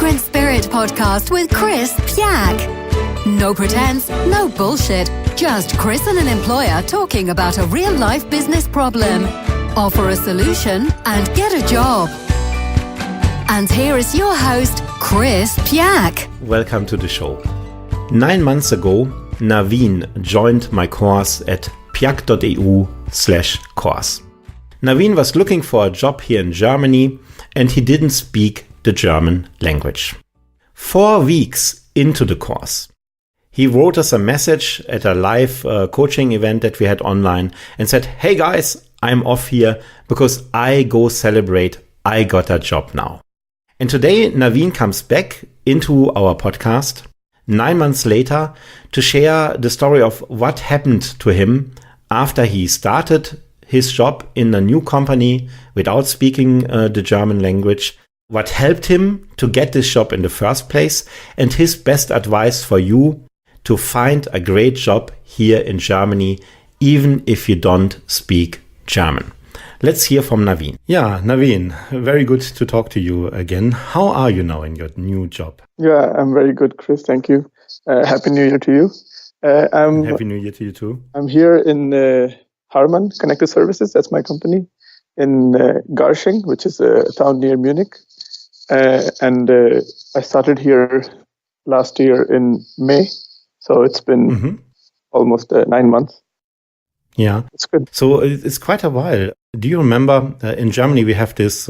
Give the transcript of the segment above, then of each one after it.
Immigrant Spirit podcast with Chris Pyak. No pretense, no bullshit. Just Chris and an employer talking about a real-life business problem. Offer a solution and get a job. And here is your host, Chris Pyak. Welcome to the show. 9 months ago, Naveen joined my course at pyak.eu/course. Naveen was looking for a job here in Germany and he didn't speak the German language. 4 weeks into the course, he wrote us a message at a live coaching event that we had online and said, "Hey guys, I'm off here because I go celebrate. I got a job now." And today Naveen comes back into our podcast 9 months later to share the story of what happened to him after he started his job in a new company without speaking the German language, what helped him to get this job in the first place, and his best advice for you to find a great job here in Germany, even if you don't speak German. Let's hear from Naveen. Yeah, Naveen, very good to talk to you again. How are you now in your new job? Yeah, I'm very good, Chris. Thank you. Happy New Year to you. Happy New Year to you too. I'm here in Harman Connected Services. That's my company in Garching, which is a town near Munich. And I started here last year in May. So it's been almost 9 months. Yeah, it's good. So it's quite a while. Do you remember in Germany, we have this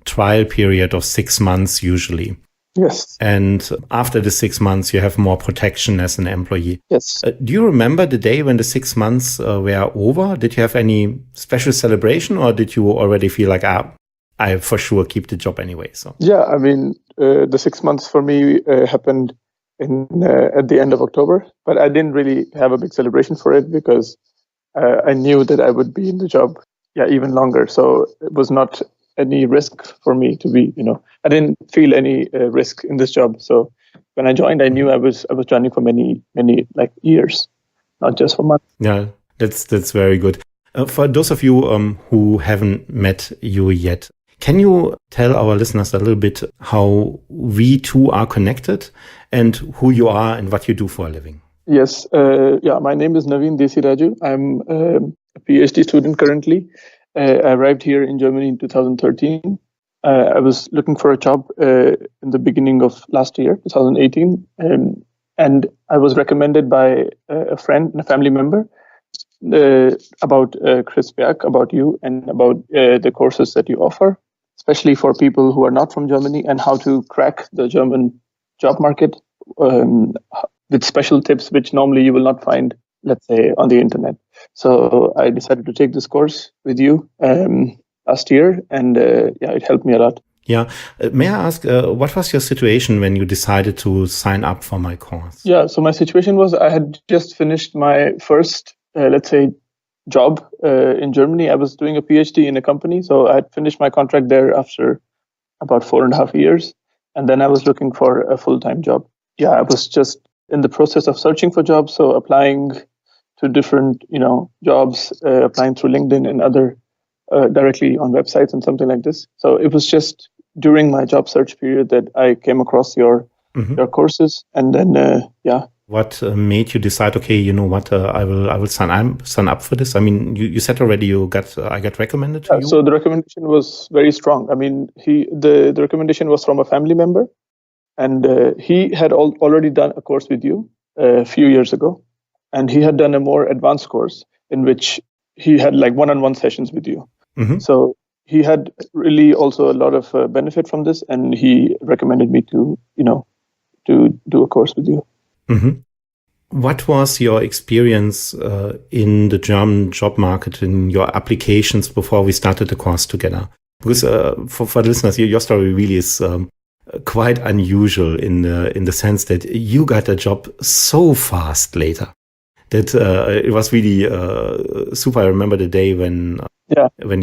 trial period of 6 months usually. Yes. And after the 6 months, you have more protection as an employee. Yes. Do you remember the day when the 6 months were over? Did you have any special celebration or did you already feel like, I for sure keep the job anyway? So yeah, I mean, the 6 months for me happened at the end of October, but I didn't really have a big celebration for it because I knew that I would be in the job, even longer. So it was not any risk for me to be, I didn't feel any risk in this job. So when I joined, I knew I was joining for many years, not just for months. Yeah, that's very good. For those of you who haven't met you yet, can you tell our listeners a little bit how we two are connected and who you are and what you do for a living? Yes. My name is Naveen Desiraju. I'm a PhD student currently. I arrived here in Germany in 2013. I was looking for a job in the beginning of last year, 2018. And I was recommended by a friend and a family member about Chris Pyak, about you, and about the courses that you offer, especially for people who are not from Germany, and how to crack the German job market with special tips, which normally you will not find, let's say, on the internet. So I decided to take this course with you last year, and it helped me a lot. Yeah. May I ask, what was your situation when you decided to sign up for my course? Yeah, so my situation was I had just finished my first, job in Germany. I was doing a PhD in a company, so I had finished my contract there after about 4.5 years, and then I was looking for a full-time job. Yeah, I was just in the process of searching for jobs, so applying to different, jobs, applying through LinkedIn and other directly on websites and something like this. So it was just during my job search period that I came across your courses, and then What made you decide? Okay, you know what? I will sign up for this. I mean, you said already I got recommended to you. So the recommendation was very strong. I mean, the recommendation was from a family member, and he had already done a course with you a few years ago, and he had done a more advanced course in which he had one-on-one sessions with you. So he had really also a lot of benefit from this, and he recommended me to do a course with you. What was your experience in the German job market, in your applications before we started the course together? Because for listeners, your story really is quite unusual in the sense that you got a job so fast later that it was really super. I remember the day when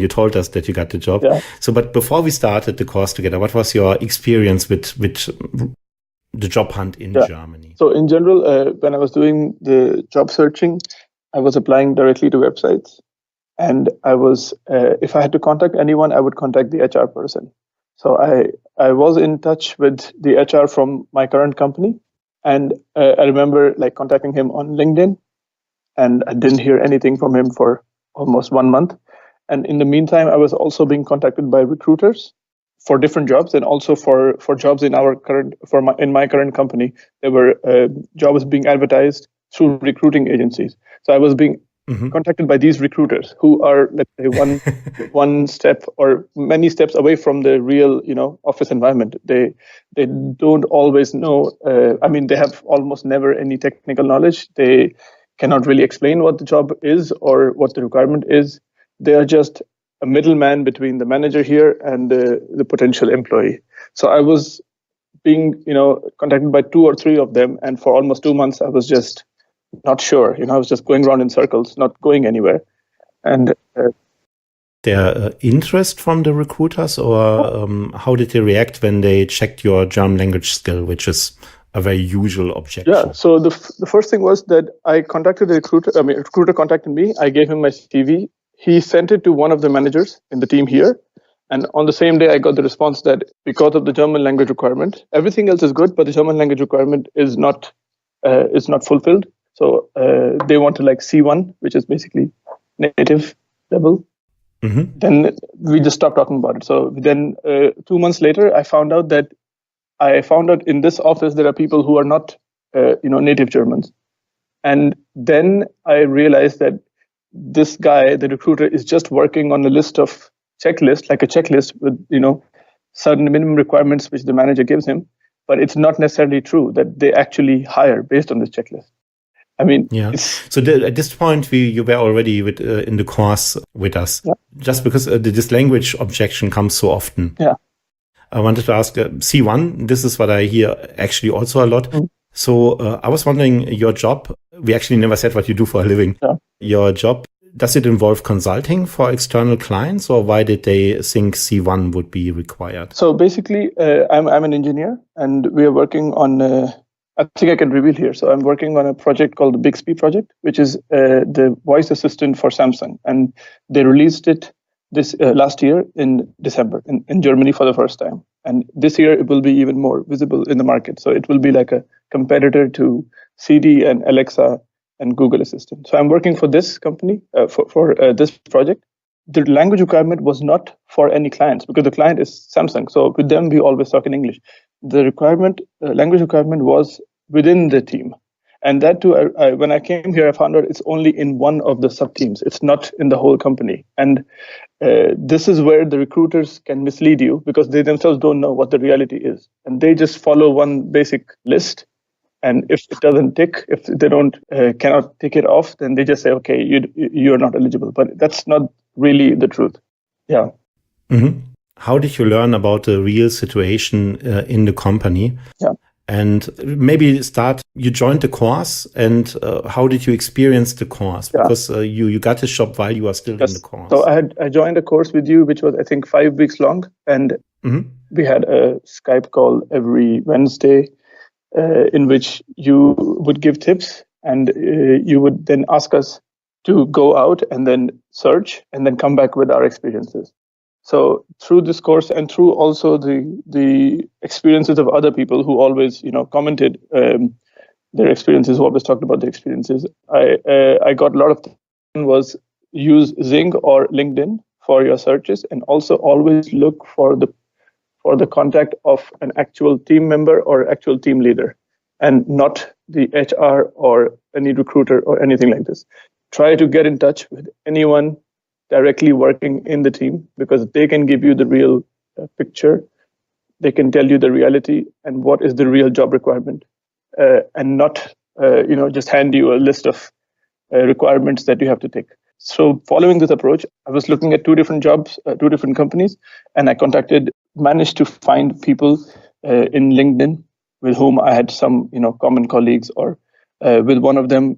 you told us that you got the job. Yeah. So, but before we started the course together, what was your experience with the job hunt in Germany? So in general, when I was doing the job searching, I was applying directly to websites, and I was if I had to contact anyone, I would contact the HR person. So I was in touch with the HR from my current company, and I remember like contacting him on LinkedIn, and I didn't hear anything from him for almost 1 month. And in the meantime, I was also being contacted by recruiters for different jobs, and also for jobs in my current company. There were jobs being advertised through recruiting agencies. So I was being contacted by these recruiters who are, let's say, one step or many steps away from the real, office environment. They don't always know. They have almost never any technical knowledge. They cannot really explain what the job is or what the requirement is. They are just a middleman between the manager here and the potential employee. So I was being, contacted by 2 or 3 of them, and for almost 2 months I was just not sure. I was just going around in circles, not going anywhere. And their interest from the recruiters, or how did they react when they checked your German language skill, which is a very usual objection? Yeah. So the first thing was that I contacted the recruiter. A recruiter contacted me. I gave him my CV. He sent it to one of the managers in the team here. And on the same day, I got the response that because of the German language requirement, everything else is good, but the German language requirement is not fulfilled. So they want to like C1, which is basically native level. Then we just stopped talking about it. So then 2 months later, I found out in this office there are people who are not native Germans. And then I realized that this guy, the recruiter, is just working on a list of checklist, like a checklist with certain minimum requirements which the manager gives him. But it's not necessarily true that they actually hire based on this checklist. So at this point, you were already in the course with us, just because this language objection comes so often. Yeah. I wanted to ask C1. This is what I hear actually also a lot. So I was wondering, your job, we actually never said what you do for a living. Yeah. Your job, does it involve consulting for external clients, or why did they think C1 would be required? So basically, I'm an engineer, and we are working on, I think I can reveal here. So I'm working on a project called the Bixby project, which is the voice assistant for Samsung. And they released it this last year in December in Germany for the first time. And this year it will be even more visible in the market. So it will be like a competitor to CD and Alexa and Google Assistant. So I'm working for this company for this project. The language requirement was not for any clients because the client is Samsung. So with them, we always talk in English. The language requirement was within the team. And that too, when I came here, I found out it's only in one of the sub-teams. It's not in the whole company. And this is where the recruiters can mislead you because they themselves don't know what the reality is. And they just follow one basic list. And if it doesn't tick, if they cannot tick it off, then they just say, okay, you're not eligible. But that's not really the truth. Yeah. How did you learn about the real situation in the company? Yeah. And maybe you joined the course, and how did you experience the course? Because you got this job while you were still in the course. So I joined a course with you, which was, I think, 5 weeks long. And we had a Skype call every Wednesday in which you would give tips, and you would then ask us to go out and then search and then come back with our experiences. So through this course and through also the experiences of other people who always, commented their experiences, who always talked about their experiences, I got a lot of was use Zing or LinkedIn for your searches, and also always look for the contact of an actual team member or actual team leader, and not the HR or any recruiter or anything like this. Try to get in touch with anyone directly working in the team, because they can give you the real picture. They can tell you the reality and what is the real job requirement, and not just hand you a list of requirements that you have to tick. So following this approach, I was looking at 2 different jobs, 2 different companies, and I managed to find people in LinkedIn with whom I had some common colleagues, or with one of them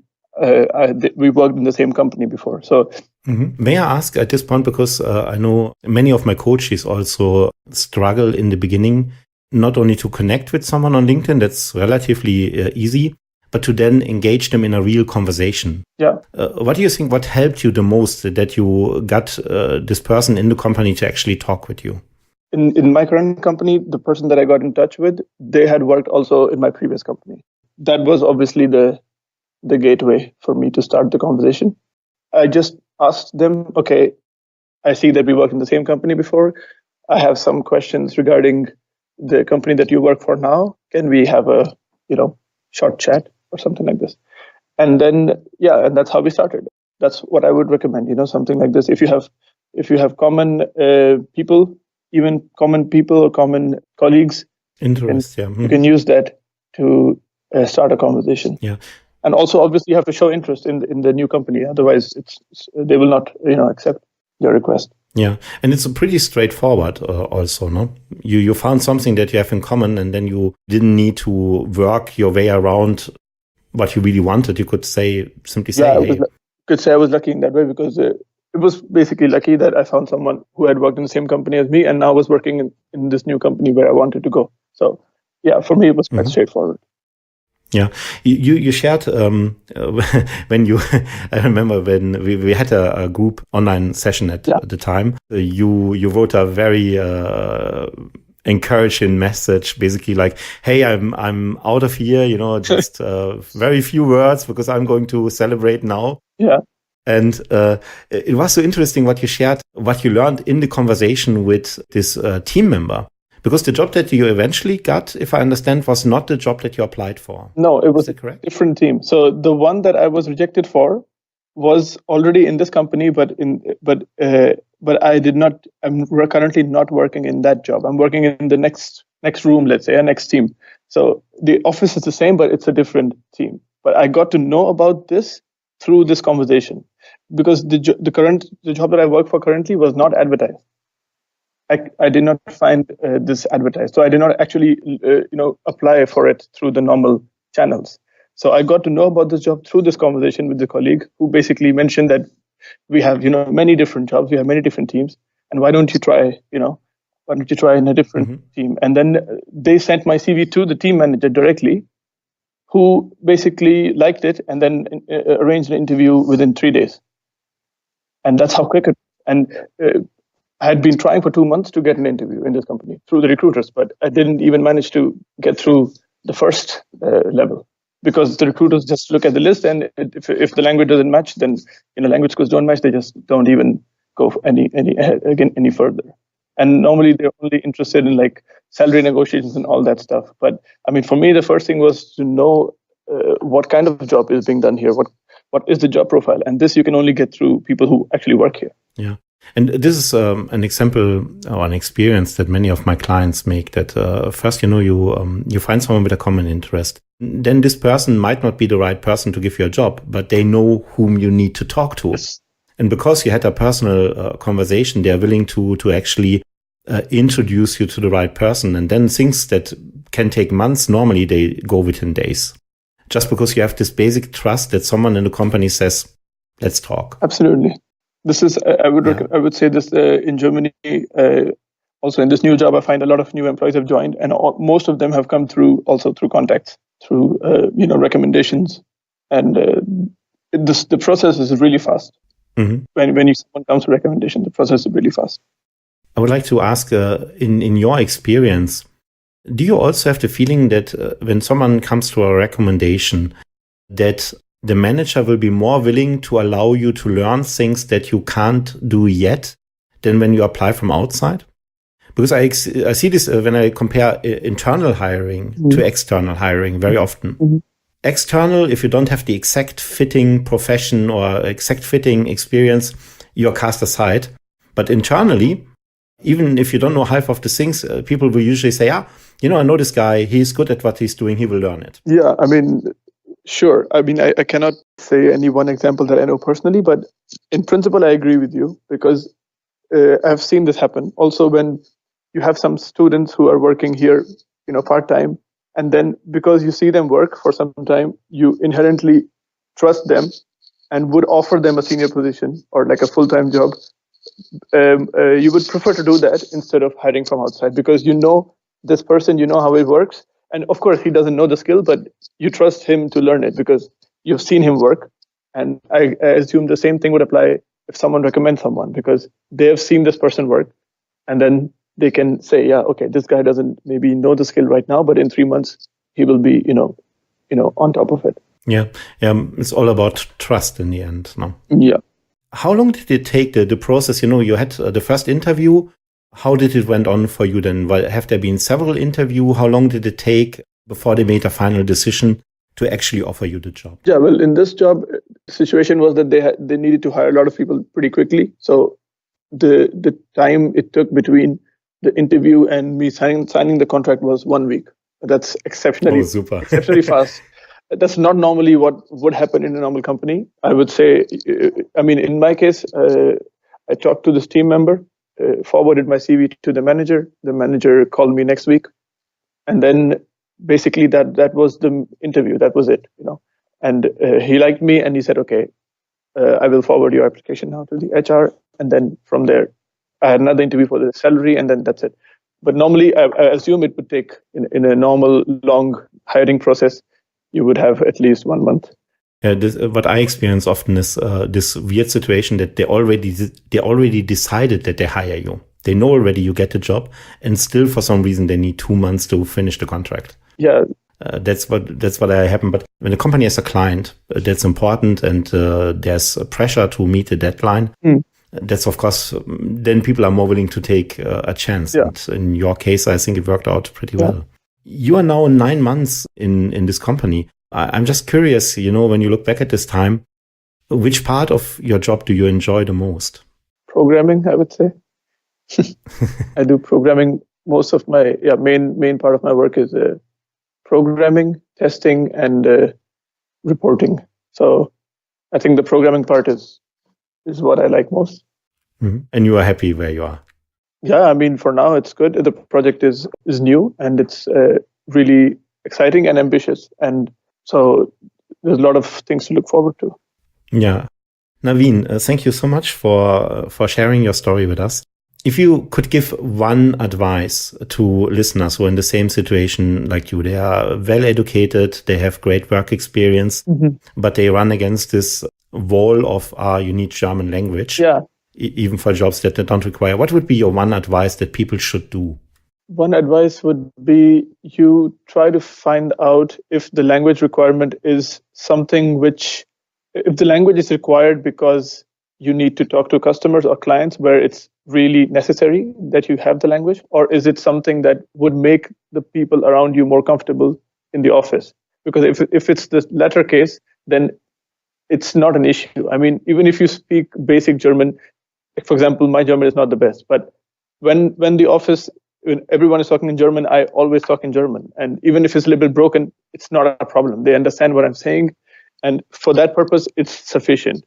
we worked in the same company before. So may I ask at this point, because I know many of my coaches also struggle in the beginning, not only to connect with someone on LinkedIn, that's relatively easy, but to then engage them in a real conversation. Yeah. What do you think, what helped you the most that you got this person in the company to actually talk with you? in my current company, the person that I got in touch with, they had worked also in my previous company. That was obviously the gateway for me to start the conversation. I just asked them, okay, I see that we worked in the same company before. I have some questions regarding the company that you work for now. Can we have a, short chat or something like this? And then, yeah, and that's how we started. That's what I would recommend, something like this. If you have common people, even common people or common colleagues, Interest, you can use that to start a conversation. Yeah. And also, obviously, you have to show interest in the new company. Otherwise, they will not, accept your request. Yeah, and it's a pretty straightforward also, no? You found something that you have in common, and then you didn't need to work your way around what you really wanted. You could simply say, I could say I was lucky in that way, because it was basically lucky that I found someone who had worked in the same company as me and now was working in this new company where I wanted to go. So, yeah, for me, it was quite straightforward. Yeah, you shared when you. I remember when we had a group online session at the time. You wrote a very encouraging message, basically like, "Hey, I'm out of here. Just very few words because I'm going to celebrate now." Yeah. And it was so interesting what you shared, what you learned in the conversation with this team member. Because the job that you eventually got, if I understand, was not the job that you applied for. No, it was a different team. So the one that I was rejected for was already in this company, but I did not. I'm currently not working in that job. I'm working in the next room, let's say, a next team. So the office is the same, but it's a different team. But I got to know about this through this conversation, because the job that I work for currently was not advertised. I did not find this advertised, so I did not actually, apply for it through the normal channels. So I got to know about this job through this conversation with the colleague, who basically mentioned that we have, many different jobs, we have many different teams, and why don't you try in a different team? And then they sent my CV to the team manager directly, who basically liked it and then arranged an interview within 3 days. And that's how quick it. And I had been trying for 2 months to get an interview in this company through the recruiters, but I didn't even manage to get through the first level, because the recruiters just look at the list, and if the language doesn't match, then language skills don't match. They just don't even go any further. And normally they're only interested in like salary negotiations and all that stuff. But I mean, for me, the first thing was to know what kind of job is being done here. What is the job profile? And this you can only get through people who actually work here. Yeah. And this is an example or an experience that many of my clients make, that first, you find someone with a common interest. Then this person might not be the right person to give you a job, but they know whom you need to talk to. Yes. And because you had a personal conversation, they are willing to actually introduce you to the right person. And then things that can take months, normally they go within days. Just because you have this basic trust that someone in the company says, let's talk. Absolutely. This is, I would say this in Germany, also in this new job, I find a lot of new employees have joined, and most of them have come through contacts, through, recommendations. And the process is really fast. Mm-hmm. When someone comes to recommendation, the process is really fast. I would like to ask, in your experience, do you also have the feeling that when someone comes to a recommendation, that the manager will be more willing to allow you to learn things that you can't do yet than when you apply from outside? Because I see this when I compare internal hiring to external hiring very often. Mm-hmm. External, if you don't have the exact fitting profession or exact fitting experience, you're cast aside. But internally, even if you don't know half of the things, people will usually say, I know this guy, he's good at what he's doing, he will learn it. Yeah, I mean, sure. I mean, I cannot say any one example that I know personally, but in principle, I agree with you, because I've seen this happen. Also, when you have some students who are working here, part-time, and then because you see them work for some time, you inherently trust them and would offer them a senior position or like a full-time job. You would prefer to do that instead of hiring from outside, because this person, how it works. And of course, he doesn't know the skill, but you trust him to learn it because you've seen him work. And I assume the same thing would apply if someone recommends someone, because they have seen this person work. And then they can say, yeah, okay, this guy doesn't maybe know the skill right now, but in 3 months he will be, on top of it. Yeah. It's all about trust in the end. No? Yeah. How long did it take the process? You had the first interview. How did it went on for you then? Well, have there been several interviews? How long did it take before they made a final decision to actually offer you the job? Yeah, well, in this job, the situation was that they needed to hire a lot of people pretty quickly. So the time it took between the interview and me signing the contract was 1 week. That's exceptionally fast. That's not normally what would happen in a normal company. I would say, in my case, I talked to this team member, forwarded my CV to the manager. The manager called me next week. And then basically that was the interview. That was it, And he liked me and he said, okay, I will forward your application now to the HR. And then from there, I had another interview for the salary and then that's it. But normally, I assume it would take, in a normal, long hiring process, you would have at least 1 month. What I experience often is this weird situation that they already decided that they hire you. They know already you get the job, and still for some reason they need 2 months to finish the contract. Yeah, that's what happened. But when a company has a client, that's important, and there's a pressure to meet the deadline. That's of course then people are more willing to take a chance. Yeah. And in your case, I think it worked out pretty well. You are now 9 months in this company. I'm just curious, when you look back at this time, which part of your job do you enjoy the most? Programming, I would say. I do programming. Most of my main part of my work is programming, testing, and reporting. So I think the programming part is what I like most. Mm-hmm. And you are happy where you are? Yeah, for now it's good. The project is new and it's really exciting and ambitious. And so there's a lot of things to look forward to. Yeah. Naveen, thank you so much for sharing your story with us. If you could give one advice to listeners who are in the same situation like you, they are well educated, they have great work experience, but they run against this wall of you need German language. Yeah. Even for jobs that they don't require. What would be your one advice that people should do? One advice would be you try to find out if the language requirement is something if the language is required because you need to talk to customers or clients where it's really necessary that you have the language, or is it something that would make the people around you more comfortable in the office? Because if it's the latter case, then it's not an issue. Even if you speak basic German, for example, my German is not the best, but when everyone is talking in German, I always talk in German. And even if it's a little bit broken, it's not a problem. They understand what I'm saying. And for that purpose, it's sufficient.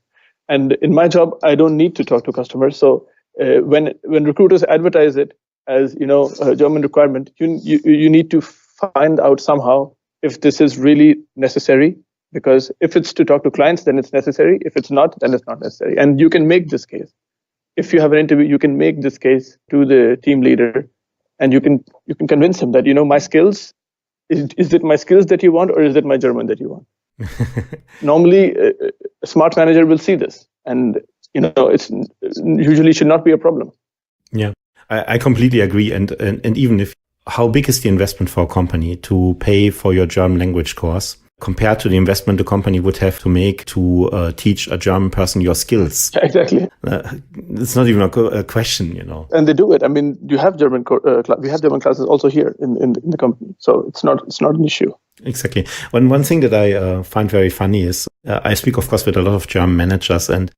And in my job, I don't need to talk to customers. So when recruiters advertise it as, a German requirement, you need to find out somehow if this is really necessary. Because if it's to talk to clients, then it's necessary. If it's not, then it's not necessary. And you can make this case. If you have an interview, you can make this case to the team leader, and you can convince him that my skills is it my skills that you want, or is it my German that you want? Normally, a smart manager will see this, and it's usually should not be a problem. Yeah, I completely agree. And even if how big is the investment for a company to pay for your German language course? Compared to the investment the company would have to make to teach a German person your skills. Yeah, exactly. It's not even a question, And they do it. You have German. We have German classes also here in the company, so it's not an issue. Exactly. One thing that I find very funny is I speak, of course, with a lot of German managers, and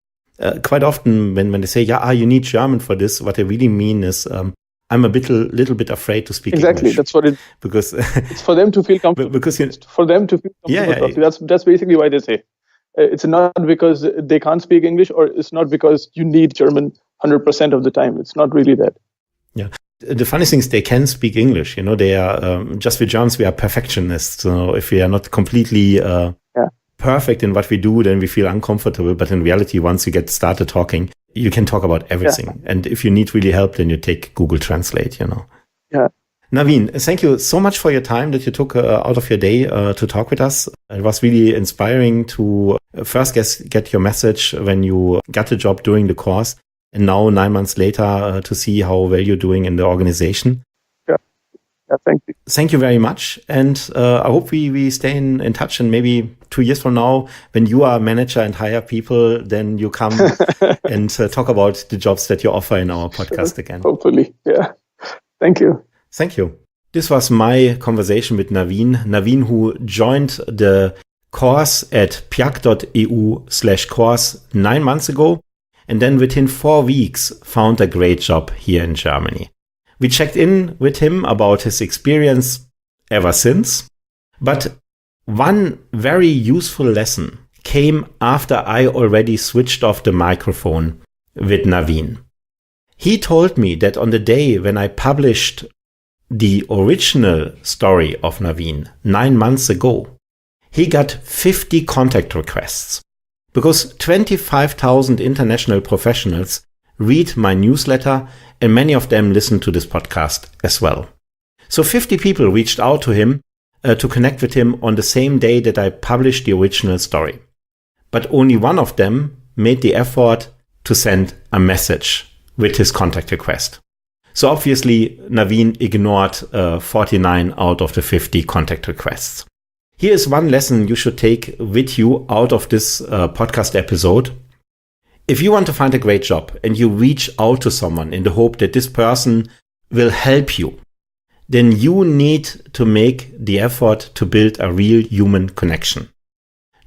quite often when they say, you need German for this, what they really mean is I'm a little bit afraid to speak exactly. English. That's what because it's for them to feel comfortable. Because it's for them to feel comfortable. Yeah. That's basically why they say. It's not because they can't speak English, or it's not because you need German 100% of the time. It's not really that. Yeah. The funny thing is they can speak English. They are just with Germans, we are perfectionists. So if we are not completely perfect in what we do, then we feel uncomfortable. But in reality, once you get started talking, you can talk about everything. Yeah. And if you need really help, then you take Google Translate, Yeah. Naveen, thank you so much for your time that you took out of your day to talk with us. It was really inspiring to first get your message when you got the job during the course. and now 9 months later to see how well you're doing in the organization. Yeah, thank you. Thank you very much. And I hope we stay in touch, and maybe 2 years from now, when you are a manager and hire people, then you come and talk about the jobs that you offer in our podcast again. Hopefully. Yeah. Thank you. Thank you. This was my conversation with Naveen. Naveen, who joined the course at pyak.eu/course 9 months ago, and then within 4 weeks found a great job here in Germany. We checked in with him about his experience ever since, but one very useful lesson came after I already switched off the microphone with Naveen. He told me that on the day when I published the original story of Naveen 9 months ago, he got 50 contact requests because 25,000 international professionals read my newsletter, and many of them listen to this podcast as well. So 50 people reached out to him to connect with him on the same day that I published the original story. But only one of them made the effort to send a message with his contact request. So obviously, Naveen ignored 49 out of the 50 contact requests. Here is one lesson you should take with you out of this podcast episode. If you want to find a great job and you reach out to someone in the hope that this person will help you, then you need to make the effort to build a real human connection.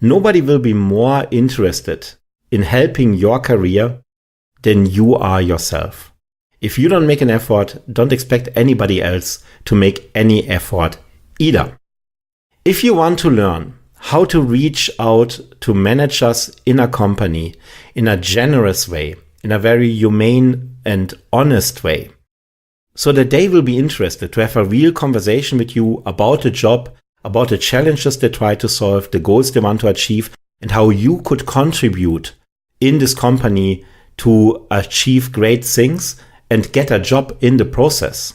Nobody will be more interested in helping your career than you are yourself. If you don't make an effort, don't expect anybody else to make any effort either. If you want to learn how to reach out to managers in a company in a generous way, in a very humane and honest way, so that they will be interested to have a real conversation with you about the job, about the challenges they try to solve, the goals they want to achieve, and how you could contribute in this company to achieve great things and get a job in the process,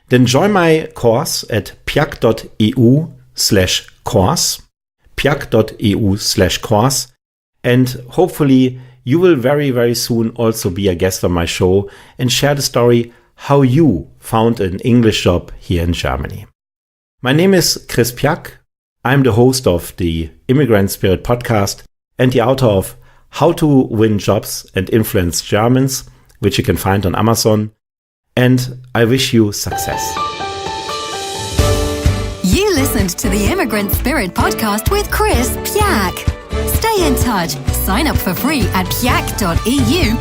then join my course at pyak.eu/course, pyak.eu/course, and hopefully you will very, very soon also be a guest on my show and share the story how you found an English job here in Germany. My name is Chris Pyak. I'm the host of the Immigrant Spirit podcast and the author of How to Win Jobs and Influence Germans, which you can find on Amazon. And I wish you success. You listened to the Immigrant Spirit podcast with Chris Pyak. Stay in touch. Sign up for free at pyak.eu